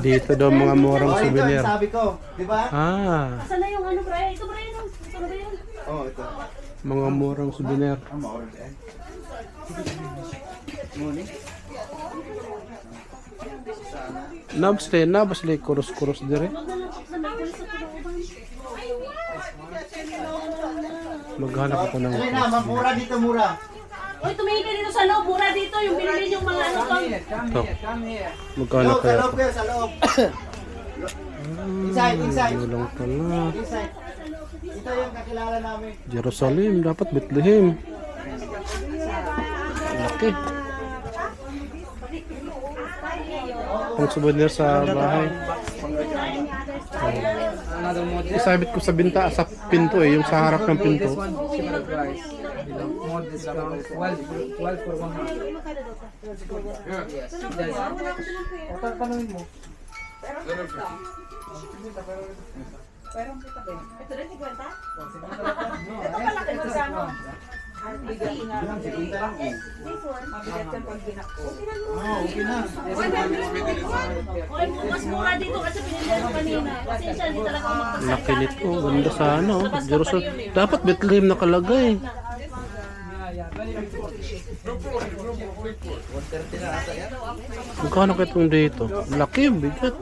Dito daw mga murang souvenir. Sabi ko, di ba? Asan na yung ano, Brian? Ito, Brian. Ito na ba yun? Oh, ito. Mga murang souvenir. Nabasli, kurus-kurus dire. Maghanap ako ng... Alin na, mura dito, mura. Uy, tumingin ka dito sa loob. Mura dito. Yung binili yung mga ano to. Ito. Maghanap Sa kaya loob ito. kayo, sa loob. Inside. Ano lang pala. Inside. Ito yung kakilala namin. Jerusalem, dapat Bethlehem. Laki. Ang souvenir sa bahay. Isabit ko sa binta, sa pinto yung sa harap ng pinto. Mas mura dito kasi pinili ko kanina. Kasi siya hindi talaga magpasaya. Laki nito, ganda sa ano. Jerusalem. Dapat Bethlehem nakalagay. Magkano ka itong dito? Laki, bigat.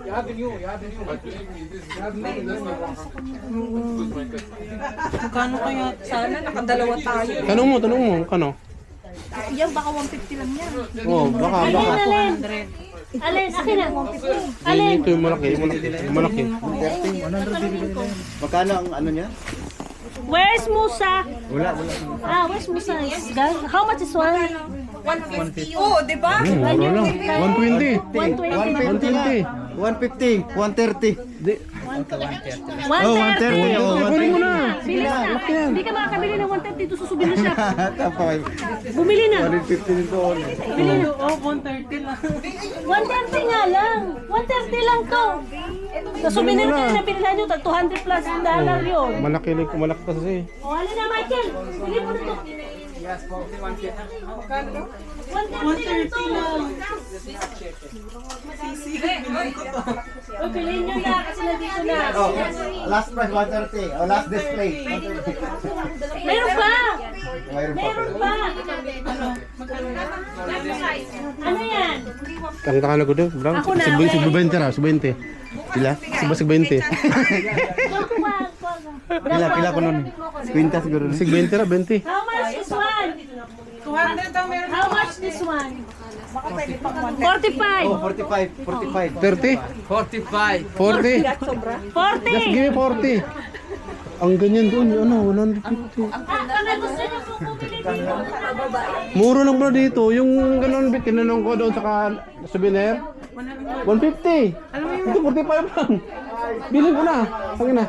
Magkano kaya? Sana nakadalawa tayo. Tanong mo, magkano? Yan baka 150 lang yan. Oh, baka. Alin, akin na. Alin. Ito yung malaki. Magkano ang ano niya? Where's Musa? Wala. Where's Musa? Guys, how much is one? 150. Oh, di ba? Mura lang. 120. 120. 150, 130. Di. 130. Oh, 130. Oh, Kunin mo na. Bilis na. Hindi ka makakabili ng 130. Dito susubin na siya. Tapos, Bumili na. 150 din doon. Bili na. Oh, 130 lang. 130 nga lang. 130 lang to. Sa souvenir na pinila nyo, tag 200 plus dollar yun. Malaki kasi. O, halin na, Michael. Bili mo na to. 130 lang to. O, piliin nyo na kasi nandito na. Oh, last price 130. Oh, last display. Meron pa. Mayroon pa. Meron pa. Ano yan? Ang takano ko doon. Ako na, Sig 20 ra, 20. Pila? Sig 20. Pila ko nun. Quinta siguro. Sig 20 ra, 20. How much this one? 200 daw meron. How much this one? Baka pwede pang 45. Oh, 45. 45. 30? 45. 40? sobra. 40. Just give me 40. Ang ganyan doon, ano, 150. Baka gusto nyo po bumili dito. Muro lang pala dito. Yung ganun, tinanong ko doon sa souvenir. 150. Ito 45 lang. Bilhin ko na. Pangin na.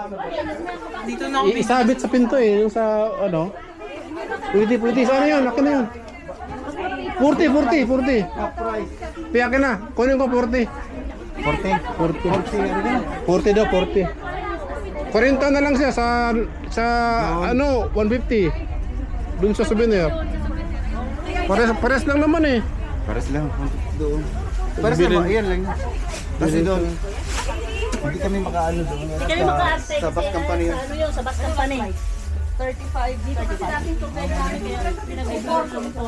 Dito na ako. Isabit sa pinto eh. Yung sa ano. Pwede. Saan yun? Akin na yun. 40. Tiyakin na. Kunin ko 40. 40 daw, 40. 40 na lang siya sa ano, 150. Dun sa souvenir. Pares lang naman eh. Pares lang. Doon. Pares lang. Ayan lang. Kasi doon, hindi kami makaano doon. Kaya maka-arte Sa bus company yun. Ano yun? Sa bus company. 35 Dito kasi dating tubig namin kaya pinag-report ko po.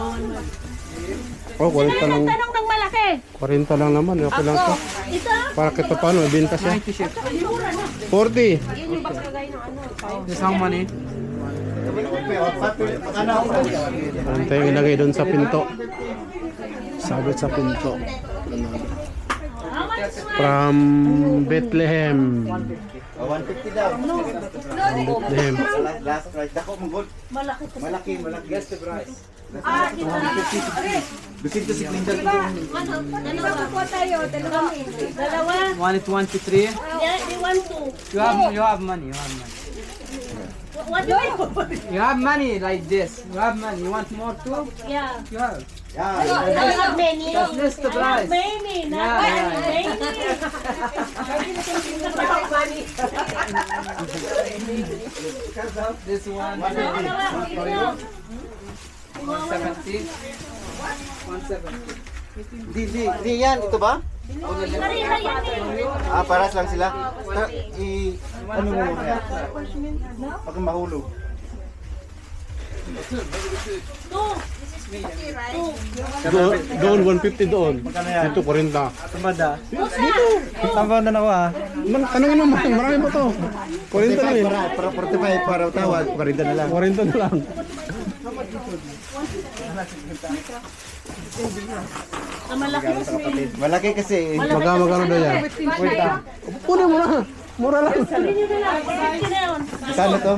Oh, 40 lang. Tanong ng malaki. 40 lang naman. Okay lang to. Ito. Para kita paano, ibenta siya. 40. This how many? Ito yung ilagay doon sa pinto. Sabit sa pinto. How much this one? From Bethlehem. 150 daw. Bethlehem. Last price. Dako mo gold. Malaki to. Malaki. Guess the price. Kita. Bisin to si Clinton. Dalawa. 123. Yeah, they want to. You have money. What do you? You have money like this. You have money. You want more too? Yeah. You have. Yeah. I have many. That's list the I have price. many. Not Yeah. many. This one. Dalawa. 170. 170. Di yan. Ito ba? Karina yan eh. Ah, paras lang sila. Ano mo kaya? Pag mahulog. Two. Doon 150 doon. Dito 40. Tumada. Dito. Tambaw na ako ah. Tanungin mo, marami pa to. 40 na eh. Para 45 para tawad, 40 na lang. 40 na lang. Sa malaki. Malaki kasi. Magkano daw yan? Kunin mo na. Mura lang. Sabihin nyo na lang. 50 na yun. Kano to?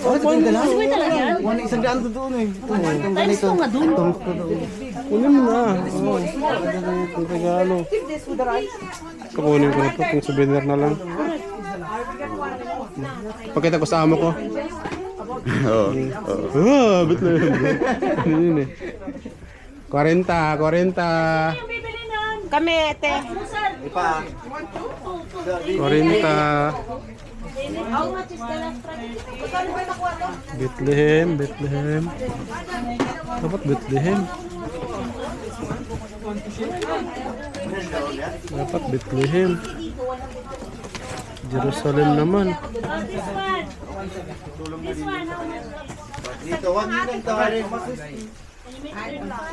Oh, 50 lang. 50 lang yan. 100 to doon eh. Times 2 nga dun. Kunin mo na. Oo. Ang regalo. Kukunin ko na ito. Kung souvenir na lang. Pakita ko sa amo ko. Oo. Ah, bit na yun. Yun eh. 40. Yung bibili nun. Kami, ate. Sir, Ipa. 40. how much is the last price? Bethlehem. Dapat Bethlehem. Dapat Bethlehem. Jerusalem naman. Oh, this one. This one, how much? Dito, wag nyo nang tawarin.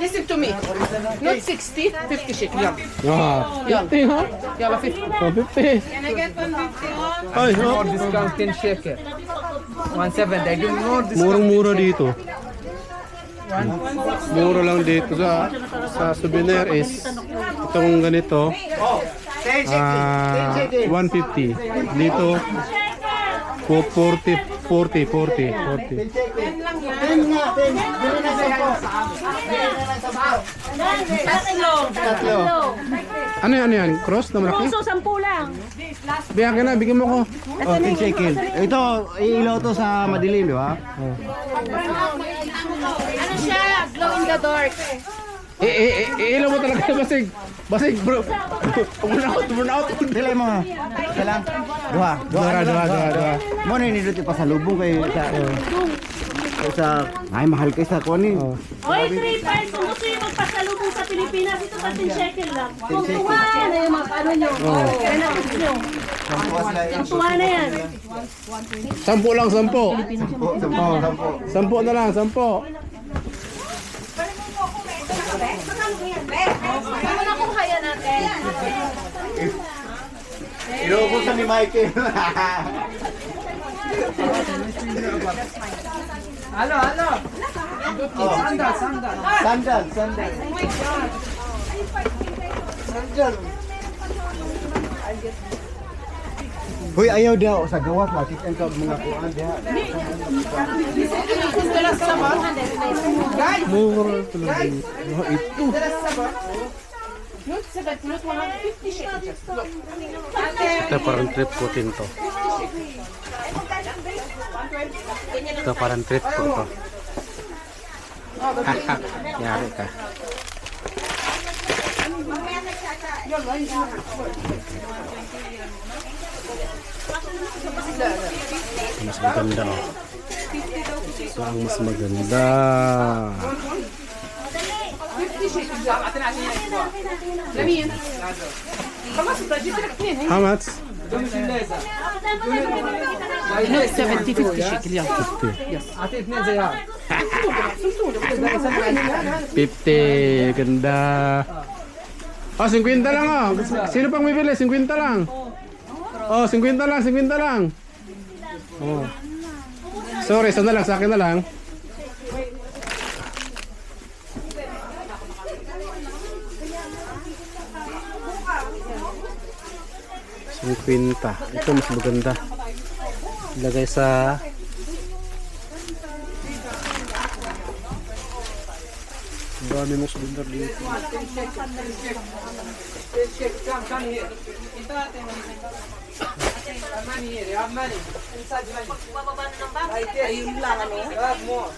Listen to me. Not 60, 50 shekel. Yeah. Ah, 50 ha? Yeah, 50. Oh, 50. Can I get 150 on? Ay, More oh. discount 10 shekel. 170. I give more discount. Murang-mura dito. Mura lang dito sa souvenir is itong ganito 150. Dito 40. Tatlo. Ano yan? Cross na malaki? Puso, 10 lang. Bigyan ka na, bigyan mo ko. Oh, 10 shekel. Ito, ilaw to sa madilim, di ba? Ano siya? Glow in the dark. Ilaw mo talaga basig bro. Burn out. Dili mo. Kailang. Duha. Mo na nindot ipasalubong kay sa ay mahal kay sa kunin. Oy, 3 pesos. Kung gusto yung magpasalubong sa Pilipinas, ito pa 10 shekel lang. Kung tuwa na yung mga ano nyo. Kaya na gusto nyo. Kung tuwa na yan. 10 lang, 10. 10 na lang, 10. Ano na kung kaya natin? Inuubusan ni Michael. Hello. Sandal. Sandal. Hoy, ayaw daw sa gawas lah. Kita ka mga kuan diha. Mura talaga. Ito. Ito parang trip ko tinto. Ito parang trip ko to. Haha, yari ka. Mas maganda oh. Ito ang mas maganda. How much? 70-50 shekel. Yeah. 50. Ganda. Oh, 50 lang oh. Sino pang bibili? 50 lang. Oh, 50 lang. Oh. Sorry, sa na lang, sa akin na lang. Pinta. Ito mas maganda. Ilagay sa dami mo souvenir dito. Come here. Money here. You have money. Inside money. Like this. You have more.